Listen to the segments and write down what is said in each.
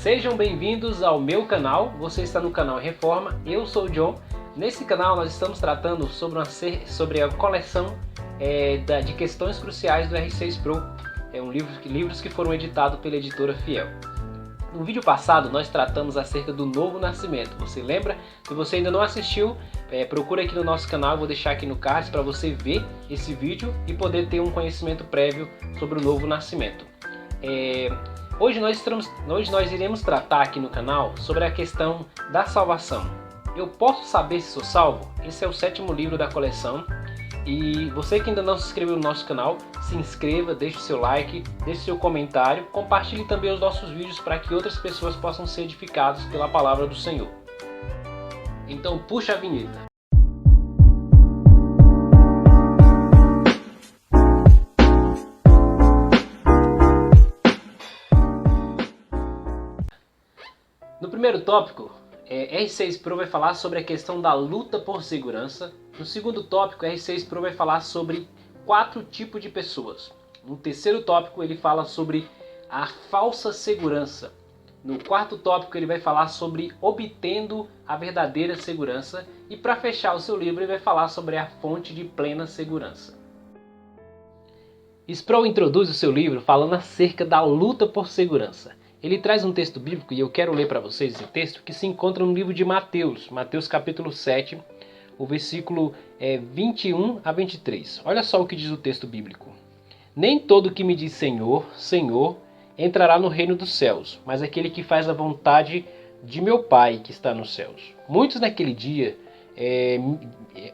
Sejam bem-vindos ao meu canal. Você está no canal Reforma, eu sou o John. Nesse canal nós estamos tratando sobre a coleção de questões cruciais do R6 Pro. Livros que foram editados pela editora Fiel. No vídeo passado nós tratamos acerca do novo nascimento. Você lembra? Se você ainda não assistiu, procura aqui no nosso canal, vou deixar aqui no card para você ver esse vídeo e poder ter um conhecimento prévio sobre o novo nascimento. Hoje nós iremos tratar aqui no canal sobre a questão da salvação. Eu posso saber se sou salvo? Esse é o 7º livro da coleção. E você que ainda não se inscreveu no nosso canal, se inscreva, deixe seu like, deixe seu comentário, compartilhe também os nossos vídeos para que outras pessoas possam ser edificadas pela palavra do Senhor. Então puxa a vinheta. No primeiro tópico, R6 Pro vai falar sobre a questão da luta por segurança. No segundo tópico, R6 Pro vai falar sobre 4 tipos de pessoas. No terceiro tópico, ele fala sobre a falsa segurança. No quarto tópico, ele vai falar sobre obtendo a verdadeira segurança. E para fechar o seu livro, ele vai falar sobre a fonte de plena segurança. Sproul introduz o seu livro falando acerca da luta por segurança. Ele traz um texto bíblico, e eu quero ler para vocês esse texto, que se encontra no livro de Mateus, Mateus capítulo 7, o versículo 21 a 23. Olha só o que diz o texto bíblico. Nem todo que me diz Senhor, Senhor, entrará no reino dos céus, mas aquele que faz a vontade de meu Pai que está nos céus. Muitos naquele dia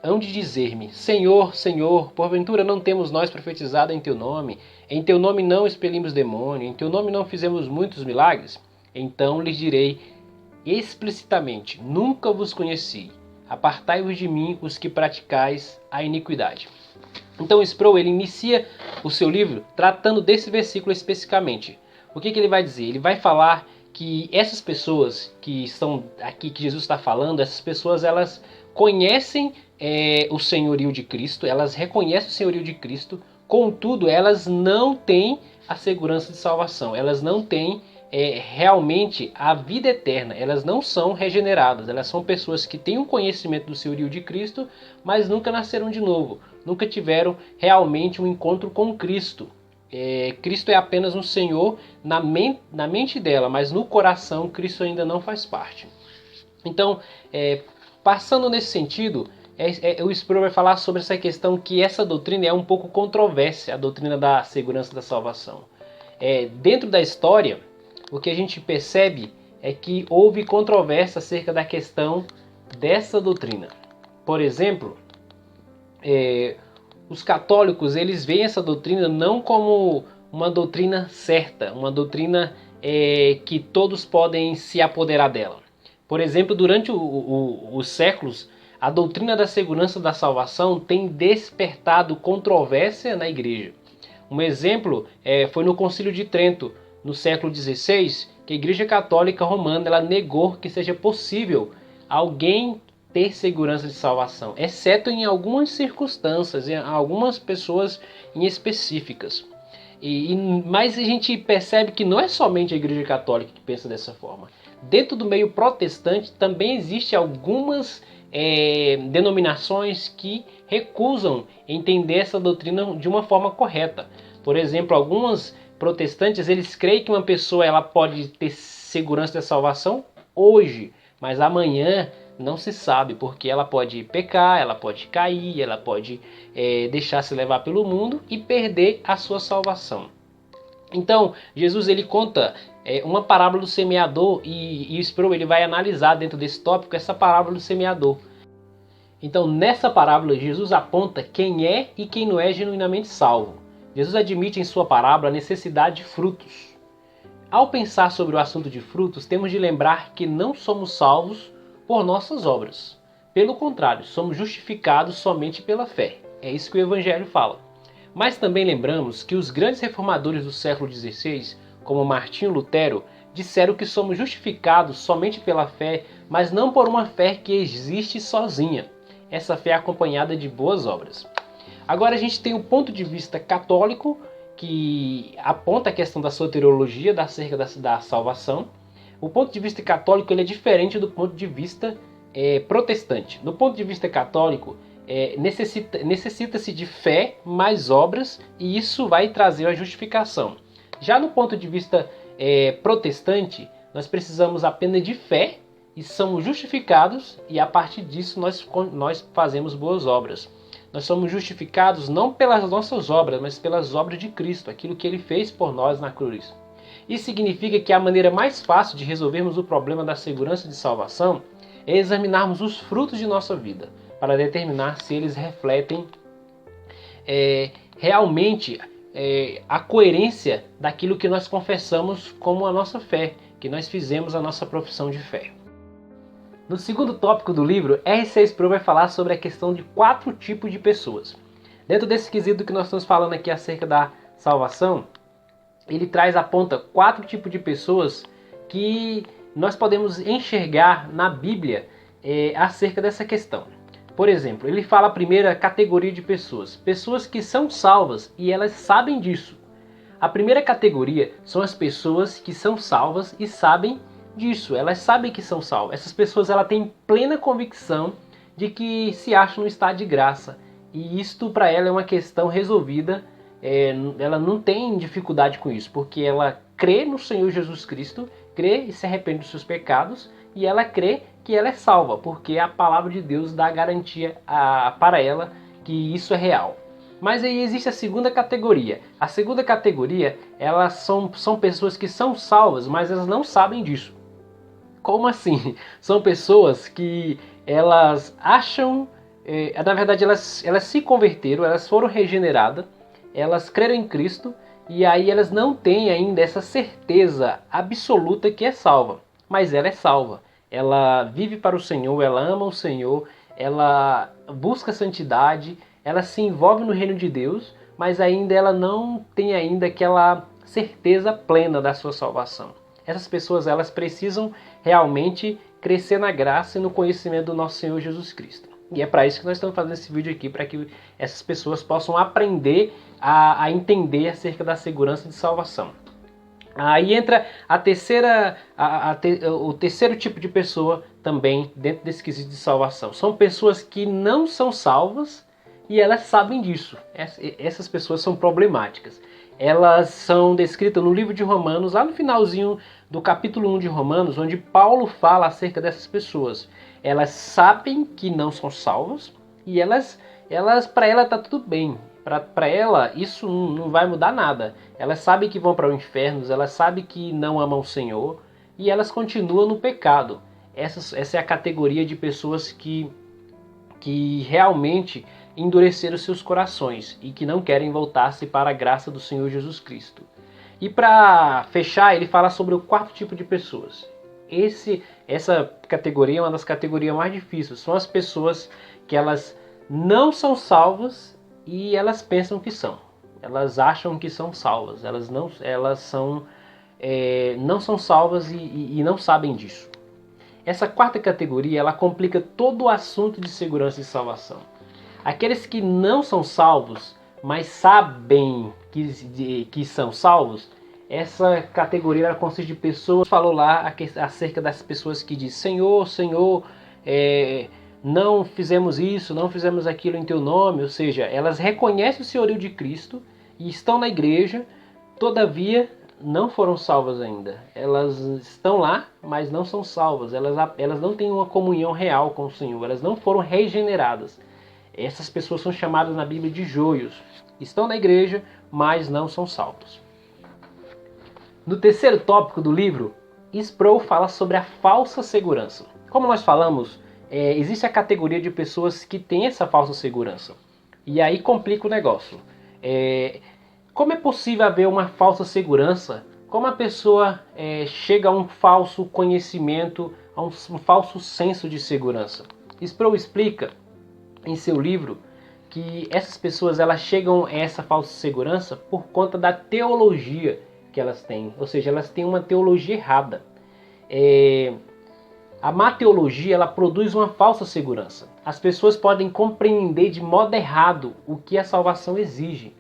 hão de dizer-me, Senhor, Senhor, porventura não temos nós profetizado em teu nome? Em teu nome não expelimos demônio, em teu nome não fizemos muitos milagres? Então lhes direi explicitamente, nunca vos conheci. Apartai-vos de mim, os que praticais a iniquidade. Então Sproul ele inicia o seu livro tratando desse versículo especificamente. O que ele vai dizer? Ele vai falar que essas pessoas que estão aqui, que Jesus está falando, essas pessoas elas conhecem o senhorio de Cristo, elas reconhecem o senhorio de Cristo, contudo elas não têm a segurança de salvação, elas não têm realmente a vida eterna, elas não são regeneradas, elas são pessoas que têm um conhecimento do senhorio de Cristo, mas nunca nasceram de novo, nunca tiveram realmente um encontro com Cristo. Cristo é apenas um Senhor na mente dela, mas no coração Cristo ainda não faz parte. Então, passando nesse sentido, o Sproul vai falar sobre essa questão que essa doutrina é um pouco controversa, a doutrina da segurança da salvação. Dentro da história, o que a gente percebe é que houve controvérsia acerca da questão dessa doutrina. Por exemplo, os católicos eles veem essa doutrina não como uma doutrina certa, uma doutrina que todos podem se apoderar dela. Por exemplo, durante os séculos, a doutrina da segurança da salvação tem despertado controvérsia na igreja. Um exemplo foi no Concílio de Trento, no século XVI, que a Igreja Católica Romana ela negou que seja possível alguém ter segurança de salvação, exceto em algumas circunstâncias, em algumas pessoas em específicas. Mas a gente percebe que não é somente a Igreja Católica que pensa dessa forma. Dentro do meio protestante também existe algumas denominações que recusam entender essa doutrina de uma forma correta. Por exemplo, algumas protestantes eles creem que uma pessoa ela pode ter segurança da salvação hoje, mas amanhã não se sabe, porque ela pode pecar, ela pode cair, ela pode deixar se levar pelo mundo e perder a sua salvação. Então, Jesus ele conta uma parábola do semeador e o Sproul ele vai analisar dentro desse tópico essa parábola do semeador. Então, nessa parábola, Jesus aponta quem é e quem não é genuinamente salvo. Jesus admite em sua parábola a necessidade de frutos. Ao pensar sobre o assunto de frutos, temos de lembrar que não somos salvos por nossas obras. Pelo contrário, somos justificados somente pela fé. É isso que o Evangelho fala. Mas também lembramos que os grandes reformadores do século XVI, como Martinho Lutero, disseram que somos justificados somente pela fé, mas não por uma fé que existe sozinha. Essa fé é acompanhada de boas obras. Agora a gente tem o ponto de vista católico, que aponta a questão da soteriologia, acerca da salvação. O ponto de vista católico ele é diferente do ponto de vista protestante. No ponto de vista católico, necessita-se de fé mais obras e isso vai trazer a justificação. Já no ponto de vista protestante, nós precisamos apenas de fé e somos justificados e a partir disso nós fazemos boas obras. Nós somos justificados não pelas nossas obras, mas pelas obras de Cristo, aquilo que Ele fez por nós na cruz. Isso significa que a maneira mais fácil de resolvermos o problema da segurança de salvação é examinarmos os frutos de nossa vida, para determinar se eles refletem realmente a coerência daquilo que nós confessamos como a nossa fé, que nós fizemos a nossa profissão de fé. No segundo tópico do livro, R.C. Sproul vai falar sobre a questão de 4 tipos de pessoas. Dentro desse quesito que nós estamos falando aqui acerca da salvação, ele aponta 4 tipos de pessoas que nós podemos enxergar na Bíblia acerca dessa questão. Por exemplo, ele fala a primeira categoria de pessoas. Pessoas que são salvas e elas sabem disso. A primeira categoria são as pessoas que são salvas e sabem disso. Elas sabem que são salvas. Essas pessoas têm plena convicção de que se acham no estado de graça. E isto para ela é uma questão resolvida. Ela não tem dificuldade com isso, porque ela crê no Senhor Jesus Cristo, crê e se arrepende dos seus pecados, e ela crê que ela é salva, porque a palavra de Deus dá garantia para ela que isso é real. Mas aí existe a segunda categoria. A segunda categoria, elas são pessoas que são salvas, mas elas não sabem disso. Como assim? São pessoas que elas acham, na verdade elas se converteram, elas foram regeneradas, elas creram em Cristo e aí elas não têm ainda essa certeza absoluta que é salva. Mas ela é salva. Ela vive para o Senhor, ela ama o Senhor, ela busca santidade, ela se envolve no reino de Deus, mas ainda ela não tem ainda aquela certeza plena da sua salvação. Essas pessoas elas precisam realmente crescer na graça e no conhecimento do nosso Senhor Jesus Cristo. E é para isso que nós estamos fazendo esse vídeo aqui, para que essas pessoas possam aprender a entender acerca da segurança de salvação. Aí entra o terceiro tipo de pessoa também dentro desse quesito de salvação. São pessoas que não são salvas e elas sabem disso. Essas pessoas são problemáticas. Elas são descritas no livro de Romanos, lá no finalzinho do capítulo 1 de Romanos, onde Paulo fala acerca dessas pessoas. Elas sabem que não são salvas e para ela está tudo bem. Para ela isso não vai mudar nada. Elas sabem que vão para o inferno, elas sabem que não amam o Senhor e elas continuam no pecado. Essa é a categoria de pessoas que realmente endureceram seus corações e que não querem voltar-se para a graça do Senhor Jesus Cristo. E para fechar, ele fala sobre o 4º tipo de pessoas. Essa categoria é uma das categorias mais difíceis. São as pessoas que elas não são salvas e elas pensam que são. Elas acham que são salvas. Elas não são salvas e não sabem disso. Essa 4ª categoria ela complica todo o assunto de segurança e salvação. Aqueles que não são salvos, mas sabem que são salvos, essa categoria ela consiste de pessoas, falou lá acerca das pessoas que dizem: Senhor, Senhor, não fizemos isso, não fizemos aquilo em teu nome. Ou seja, elas reconhecem o senhorio de Cristo e estão na igreja, todavia não foram salvas ainda. Elas estão lá, mas não são salvas. Elas não têm uma comunhão real com o Senhor, elas não foram regeneradas. Essas pessoas são chamadas na Bíblia de joios. Estão na igreja, mas não são salvos. No terceiro tópico do livro, Sproul fala sobre a falsa segurança. Como nós falamos, existe a categoria de pessoas que têm essa falsa segurança. E aí complica o negócio. Como é possível haver uma falsa segurança? Como a pessoa chega a um falso conhecimento, a um falso senso de segurança? Sproul explica em seu livro que essas pessoas elas chegam a essa falsa segurança por conta da teologia que elas têm. Ou seja, elas têm uma teologia errada. A má teologia ela produz uma falsa segurança. As pessoas podem compreender de modo errado o que a salvação exige.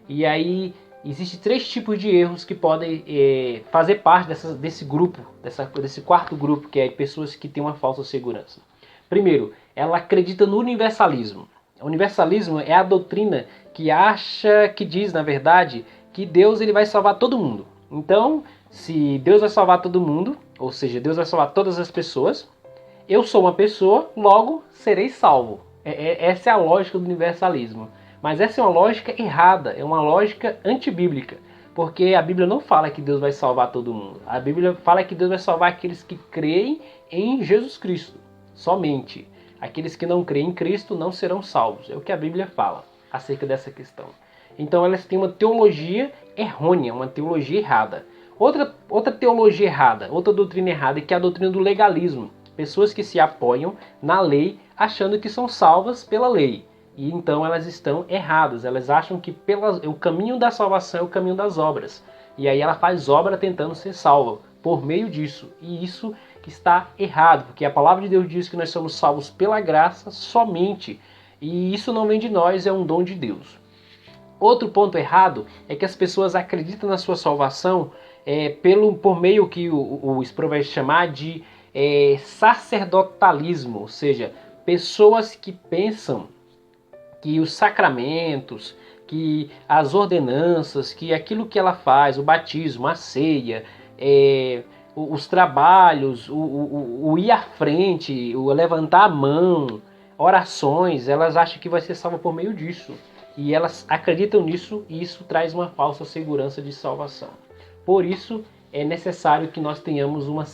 E aí Existem três tipos de erros que podem fazer parte desse grupo, desse quarto grupo, que é pessoas que têm uma falsa segurança. Primeiro, ela acredita no universalismo. O universalismo é a doutrina que diz, na verdade, que Deus ele vai salvar todo mundo. Então, se Deus vai salvar todo mundo, ou seja, Deus vai salvar todas as pessoas, eu sou uma pessoa, logo serei salvo. Essa é a lógica do universalismo. Mas essa é uma lógica errada, é uma lógica antibíblica. Porque a Bíblia não fala que Deus vai salvar todo mundo. A Bíblia fala que Deus vai salvar aqueles que creem em Jesus Cristo. Somente. Aqueles que não creem em Cristo não serão salvos. É o que a Bíblia fala acerca dessa questão. Então elas têm uma teologia errônea, uma teologia errada. Outra teologia errada, outra doutrina errada, que é a doutrina do legalismo. Pessoas que se apoiam na lei achando que são salvas pela lei. E então elas estão erradas. Elas acham que o caminho da salvação é o caminho das obras. E aí ela faz obra tentando ser salva por meio disso. E isso está errado, porque a palavra de Deus diz que nós somos salvos pela graça somente. E isso não vem de nós, é um dom de Deus. Outro ponto errado é que as pessoas acreditam na sua salvação por meio que o Sproul vai chamar de sacerdotalismo. Ou seja, pessoas que pensam que os sacramentos, que as ordenanças, que aquilo que ela faz, o batismo, a ceia, os trabalhos, o ir à frente, o levantar a mão, orações, elas acham que vai ser salva por meio disso. E elas acreditam nisso e isso traz uma falsa segurança de salvação. Por isso é necessário que nós tenhamos uma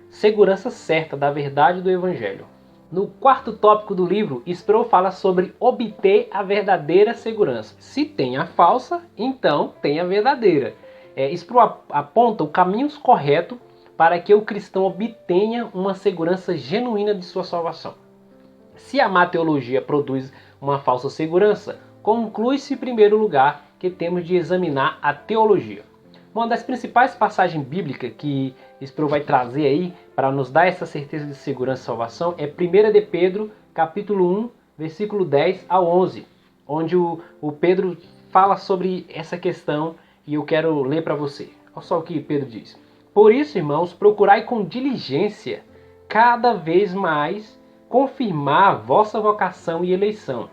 segurança certa da verdade do Evangelho. No quarto tópico do livro, Sproul fala sobre obter a verdadeira segurança. Se tem a falsa, então tem a verdadeira. Sproul aponta o caminho correto para que o cristão obtenha uma segurança genuína de sua salvação. Se a má teologia produz uma falsa segurança, conclui-se em primeiro lugar que temos de examinar a teologia. Uma das principais passagens bíblicas que Sproul vai trazer aí para nos dar essa certeza de segurança e salvação é 1 de Pedro, capítulo 1, versículo 10 ao 11, onde o Pedro fala sobre essa questão e eu quero ler para você. Olha só o que Pedro diz. Por isso, irmãos, procurai com diligência cada vez mais confirmar a vossa vocação e eleição,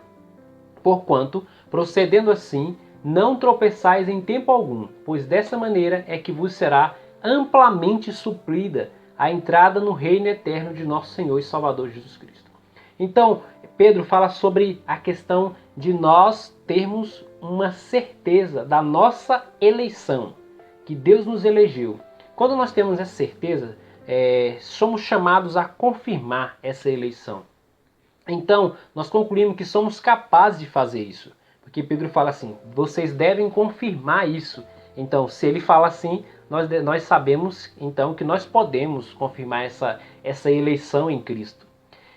porquanto, procedendo assim, não tropeçais em tempo algum, pois dessa maneira é que vos será amplamente suprida a entrada no reino eterno de nosso Senhor e Salvador Jesus Cristo. Então, Pedro fala sobre a questão de nós termos uma certeza da nossa eleição, que Deus nos elegeu. Quando nós temos essa certeza, somos chamados a confirmar essa eleição. Então, nós concluímos que somos capazes de fazer isso. Porque Pedro fala assim, vocês devem confirmar isso. Então, se ele fala assim, nós sabemos então que nós podemos confirmar essa eleição em Cristo.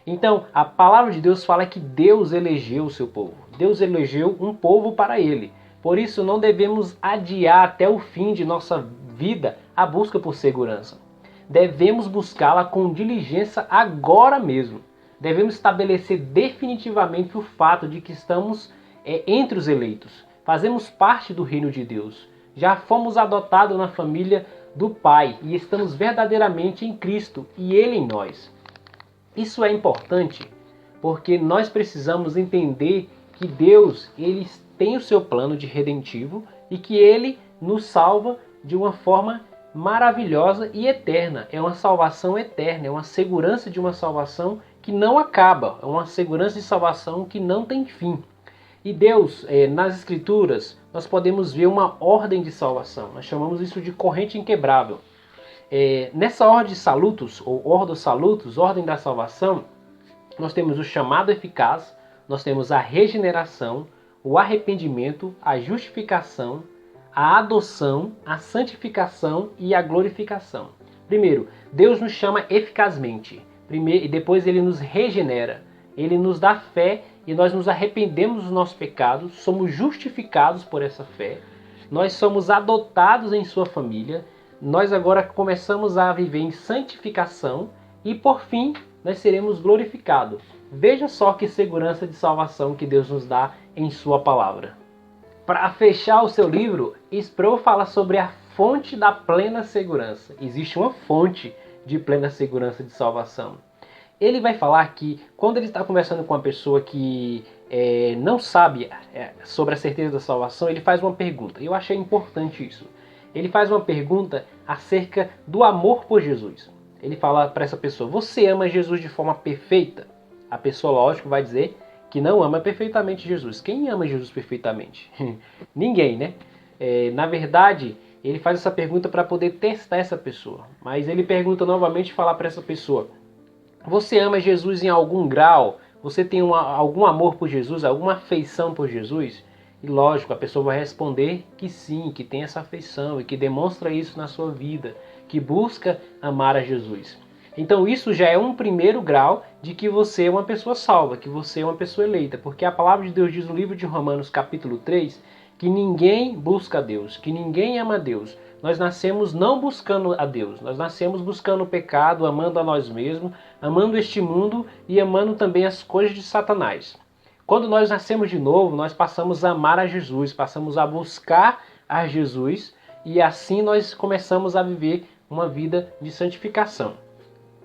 Então, a palavra de Deus fala que Deus elegeu o seu povo. Deus elegeu um povo para ele. Por isso, não devemos adiar até o fim de nossa vida a busca por segurança. Devemos buscá-la com diligência agora mesmo. Devemos estabelecer definitivamente o fato de que estamos entre os eleitos. Fazemos parte do reino de Deus. Já fomos adotados na família do Pai e estamos verdadeiramente em Cristo e Ele em nós. Isso é importante porque nós precisamos entender que Deus ele tem o seu plano de redentivo e que Ele nos salva de uma forma maravilhosa e eterna. É uma salvação eterna, é uma segurança de uma salvação que não acaba, é uma segurança de salvação que não tem fim. E Deus, nas Escrituras, nós podemos ver uma ordem de salvação. Nós chamamos isso de corrente inquebrável. Nessa ordem de salutos, ou ordo salutos, ordem da salvação, nós temos o chamado eficaz, nós temos a regeneração, o arrependimento, a justificação, a adoção, a santificação e a glorificação. Primeiro, Deus nos chama eficazmente. E depois Ele nos regenera. Ele nos dá fé e nós nos arrependemos dos nossos pecados, somos justificados por essa fé, nós somos adotados em sua família, nós agora começamos a viver em santificação e por fim nós seremos glorificados. Veja só que segurança de salvação que Deus nos dá em sua palavra. Para fechar o seu livro, Sproul fala sobre a fonte da plena segurança. Existe uma fonte de plena segurança de salvação. Ele vai falar que quando ele está conversando com uma pessoa que não sabe sobre a certeza da salvação, ele faz uma pergunta. Eu achei importante isso. Ele faz uma pergunta acerca do amor por Jesus. Ele fala para essa pessoa: você ama Jesus de forma perfeita? A pessoa, lógico, vai dizer que não ama perfeitamente Jesus. Quem ama Jesus perfeitamente? Ninguém, né? Na verdade, ele faz essa pergunta para poder testar essa pessoa. Mas ele pergunta novamente e fala para essa pessoa: você ama Jesus em algum grau? Você tem algum amor por Jesus? Alguma afeição por Jesus? E lógico, a pessoa vai responder que sim, que tem essa afeição e que demonstra isso na sua vida, que busca amar a Jesus. Então isso já é um primeiro grau de que você é uma pessoa salva, que você é uma pessoa eleita, porque a palavra de Deus diz no livro de Romanos capítulo 3 que ninguém busca a Deus, que ninguém ama a Deus. Nós nascemos não buscando a Deus, nós nascemos buscando o pecado, amando a nós mesmos, amando este mundo e amando também as coisas de Satanás. Quando nós nascemos de novo, nós passamos a amar a Jesus, passamos a buscar a Jesus e assim nós começamos a viver uma vida de santificação.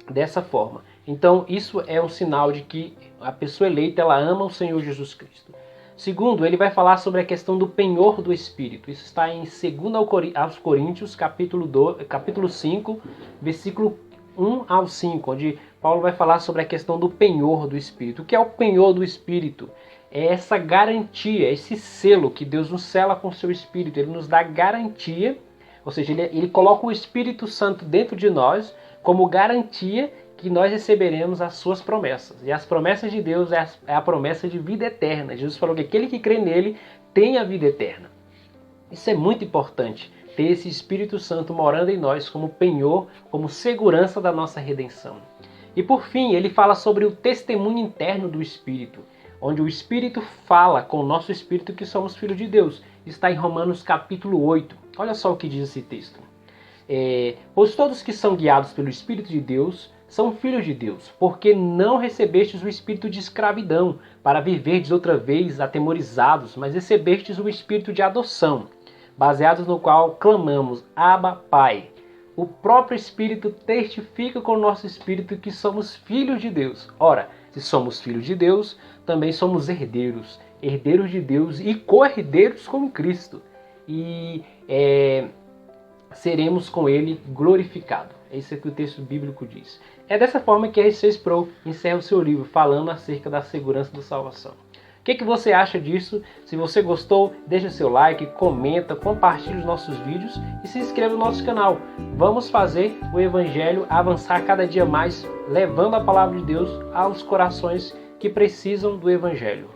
Dessa forma. Então isso é um sinal de que a pessoa eleita ela ama o Senhor Jesus Cristo. Segundo, ele vai falar sobre a questão do penhor do Espírito. Isso está em 2 aos Coríntios, capítulo 5, versículo 1 ao 5, onde Paulo vai falar sobre a questão do penhor do Espírito. O que é o penhor do Espírito? É essa garantia, esse selo que Deus nos sela com o seu Espírito. Ele nos dá garantia, ou seja, ele coloca o Espírito Santo dentro de nós como garantia que nós receberemos as suas promessas. E as promessas de Deus é a promessa de vida eterna. Jesus falou que aquele que crê nele tem a vida eterna. Isso é muito importante, ter esse Espírito Santo morando em nós como penhor, como segurança da nossa redenção. E por fim, ele fala sobre o testemunho interno do Espírito, onde o Espírito fala com o nosso Espírito que somos filhos de Deus. Está em Romanos capítulo 8. Olha só o que diz esse texto. Pois todos que são guiados pelo Espírito de Deus são filhos de Deus, porque não recebestes o espírito de escravidão, para viverdes outra vez atemorizados, mas recebestes o espírito de adoção, baseados no qual clamamos, Abba, Pai. O próprio Espírito testifica com o nosso espírito que somos filhos de Deus. Ora, se somos filhos de Deus, também somos herdeiros, herdeiros de Deus e co-herdeiros com Cristo. E seremos com ele glorificados. É isso que o texto bíblico diz. É dessa forma que a R.C. Sproul encerra o seu livro, falando acerca da segurança da salvação. O que você acha disso? Se você gostou, deixa seu like, comenta, compartilhe os nossos vídeos e se inscreva no nosso canal. Vamos fazer o Evangelho avançar cada dia mais, levando a palavra de Deus aos corações que precisam do Evangelho.